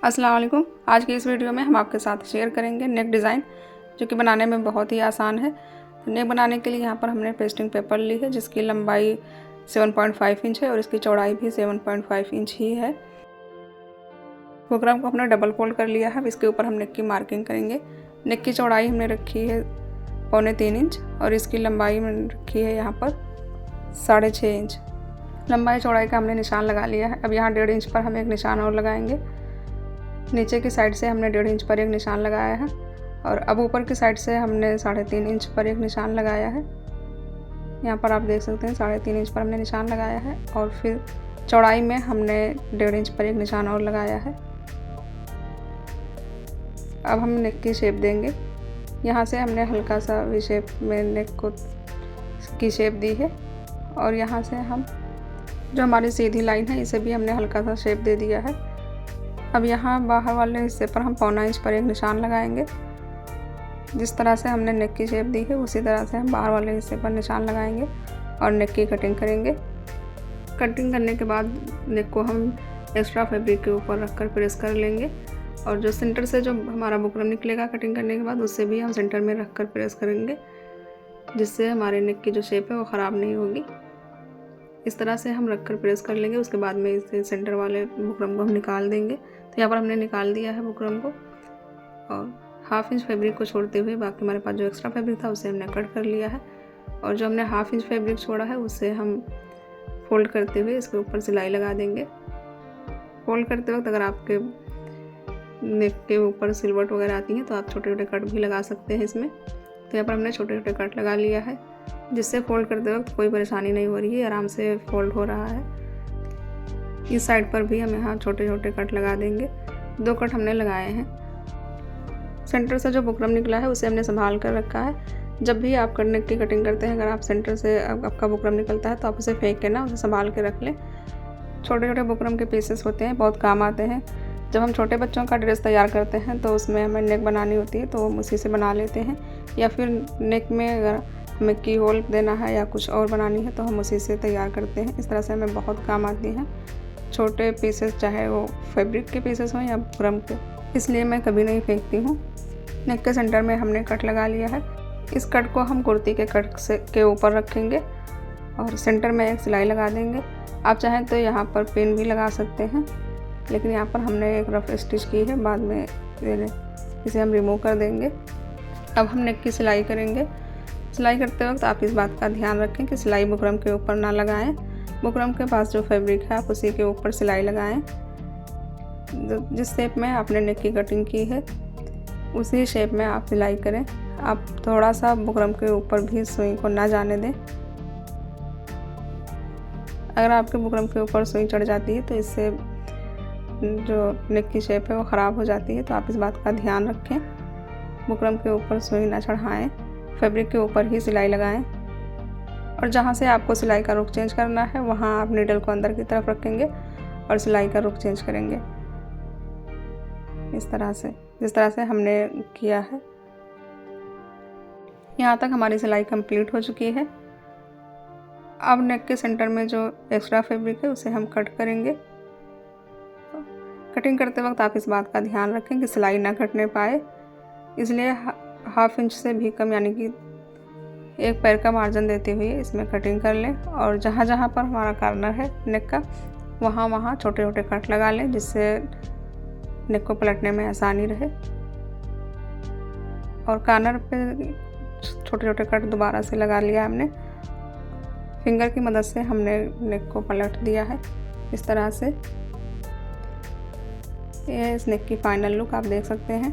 अस्सलाम वालेकुम। आज की इस वीडियो में हम आपके साथ शेयर करेंगे नेक डिज़ाइन, जो कि बनाने में बहुत ही आसान है। तो नेक बनाने के लिए यहाँ पर हमने पेस्टिंग पेपर ली है, जिसकी लंबाई 7.5 इंच है और इसकी चौड़ाई भी 7.5 इंच ही है। बुकरम को हमने डबल फोल्ड कर लिया है। अब इसके ऊपर हम नेक की मार्किंग करेंगे। नेक की चौड़ाई हमने रखी है 3.25 इंच और इसकी लंबाई हमने रखी है यहाँ पर 6.5 इंच। लंबाई चौड़ाई का हमने निशान लगा लिया है। अब यहाँ 1.5 इंच पर हम एक निशान और लगाएंगे। नीचे की साइड से हमने 1.5 इंच पर एक निशान लगाया है और अब ऊपर की साइड से हमने 3.5 इंच पर एक निशान लगाया है। यहाँ पर आप देख सकते हैं 3.5 इंच पर हमने निशान लगाया है और फिर चौड़ाई में हमने 1.5 इंच पर एक निशान और लगाया है। अब हम नेक की शेप देंगे। यहाँ से हमने हल्का सा वी शेप में नेक को की शेप दी है और यहाँ से हम जो हमारी सीधी लाइन है इसे भी हमने हल्का सा शेप दे दिया है। अब यहाँ बाहर वाले हिस्से पर हम 0.25 इंच पर एक निशान लगाएंगे। जिस तरह से हमने नेक की शेप दी है उसी तरह से हम बाहर वाले हिस्से पर निशान लगाएंगे और नेक की कटिंग करेंगे। कटिंग करने के बाद नेक को हम एक्स्ट्रा फैब्रिक के ऊपर रखकर प्रेस कर लेंगे और जो सेंटर से जो हमारा बुकरम निकलेगा कटिंग करने के बाद उससे भी हम सेंटर में रख कर प्रेस करेंगे, जिससे हमारे नेक की जो शेप है वो ख़राब नहीं होगी। इस तरह से हम रखकर प्रेस कर लेंगे। उसके बाद में इस सेंटर वाले बुकरम को हम निकाल देंगे। तो यहाँ पर हमने निकाल दिया है बुकरम को और 1/2 इंच फैब्रिक को छोड़ते हुए बाकी हमारे पास जो एक्स्ट्रा फैब्रिक था उसे हमने कट कर लिया है और जो हमने 1/2 इंच फैब्रिक छोड़ा है उससे हम फोल्ड करते हुए इसके ऊपर सिलाई लगा देंगे। फोल्ड करते वक्त अगर आपके नेक के ऊपर सिलवट वगैरह आती हैं तो आप छोटे छोटे कट भी लगा सकते हैं इसमें। तो यहाँ पर हमने छोटे छोटे कट लगा लिया है, जिससे फोल्ड करते वक्त कोई परेशानी नहीं हो रही है, आराम से फोल्ड हो रहा है। इस साइड पर भी हम यहाँ छोटे छोटे कट लगा देंगे। 2 कट हमने लगाए हैं। सेंटर से जो बुकरम निकला है उसे हमने संभाल कर रखा है। जब भी आप नेक की कटिंग करते हैं, अगर आप सेंटर से आपका बुकरम निकलता है तो आप उसे फेंक के ना उसे संभाल के रख लें। छोटे छोटे बुकरम के पीसेस होते हैं, बहुत काम आते हैं। जब हम छोटे बच्चों का ड्रेस तैयार करते हैं तो उसमें हमें नेक बनानी होती है तो हम उसी से बना लेते हैं, या फिर नेक में अगर हमें की होल देना है या कुछ और बनानी है तो हम उसी से तैयार करते हैं। इस तरह से हमें बहुत काम आती हैं छोटे पीसेस, चाहे वो फैब्रिक के पीसेस हों या बुकरम के, इसलिए मैं कभी नहीं फेंकती हूँ। नेक के सेंटर में हमने कट लगा लिया है। इस कट को हम कुर्ती के कट के ऊपर रखेंगे और सेंटर में एक सिलाई लगा देंगे। आप चाहें तो यहाँ पर पिन भी लगा सकते हैं, लेकिन यहाँ पर हमने एक रफ स्टिच की है, बाद में इसे हम रिमूव कर देंगे। अब हम नेक की सिलाई करेंगे। सिलाई करते वक्त आप इस बात का ध्यान रखें कि सिलाई बुकरम के ऊपर ना लगाएं। बुकरम के पास जो फैब्रिक है आप उसी के ऊपर सिलाई लगाएं। जिस शेप में आपने नेक की कटिंग की है उसी शेप में आप सिलाई करें। आप थोड़ा सा बुकरम के ऊपर भी सुई को ना जाने दें। अगर आपके बुकरम के ऊपर सुई चढ़ जाती है तो इससे जो नेक की शेप है वो ख़राब हो जाती है, तो आप इस बात का ध्यान रखें। बुकरम के ऊपर सुई ना चढ़ाएं, फैब्रिक के ऊपर ही सिलाई लगाएं और जहाँ से आपको सिलाई का रुख चेंज करना है वहाँ आप नीडल को अंदर की तरफ रखेंगे और सिलाई का रुख चेंज करेंगे, इस तरह से, जिस तरह से हमने किया है। यहाँ तक हमारी सिलाई कंप्लीट हो चुकी है। अब नेक के सेंटर में जो एक्स्ट्रा फैब्रिक है उसे हम कट करेंगे। कटिंग करते वक्त आप इस बात का ध्यान रखें कि सिलाई ना कटने पाए, इसलिए 1/2 इंच से भी कम यानी कि 1 पैर का मार्जिन देते हुए इसमें कटिंग कर लें और जहाँ जहाँ पर हमारा कॉर्नर है नेक का वहाँ छोटे छोटे कट लगा लें, जिससे नेक को पलटने में आसानी रहे। और कॉर्नर पे छोटे छोटे कट दोबारा से लगा लिया हमने। फिंगर की मदद से हमने नेक को पलट दिया है इस तरह से। ये इस नेक की फाइनल लुक आप देख सकते हैं।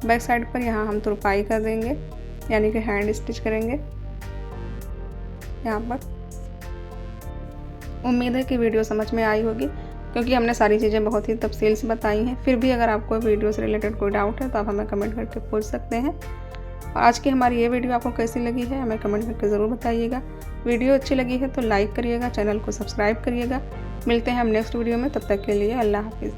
बैक साइड पर यहाँ हम तुरपाई कर देंगे, यानी कि हैंड स्टिच करेंगे यहाँ पर। उम्मीद है कि वीडियो समझ में आई होगी, क्योंकि हमने सारी चीज़ें बहुत ही तफसील से बताई हैं। फिर भी अगर आपको वीडियो से रिलेटेड कोई डाउट है तो आप हमें कमेंट करके पूछ सकते हैं। और आज की हमारी ये वीडियो आपको कैसी लगी है हमें कमेंट करके ज़रूर बताइएगा। वीडियो अच्छी लगी है तो लाइक करिएगा, चैनल को सब्सक्राइब करिएगा। मिलते हैं हम नेक्स्ट वीडियो में, तब तक के लिए अल्लाह हाफिज़।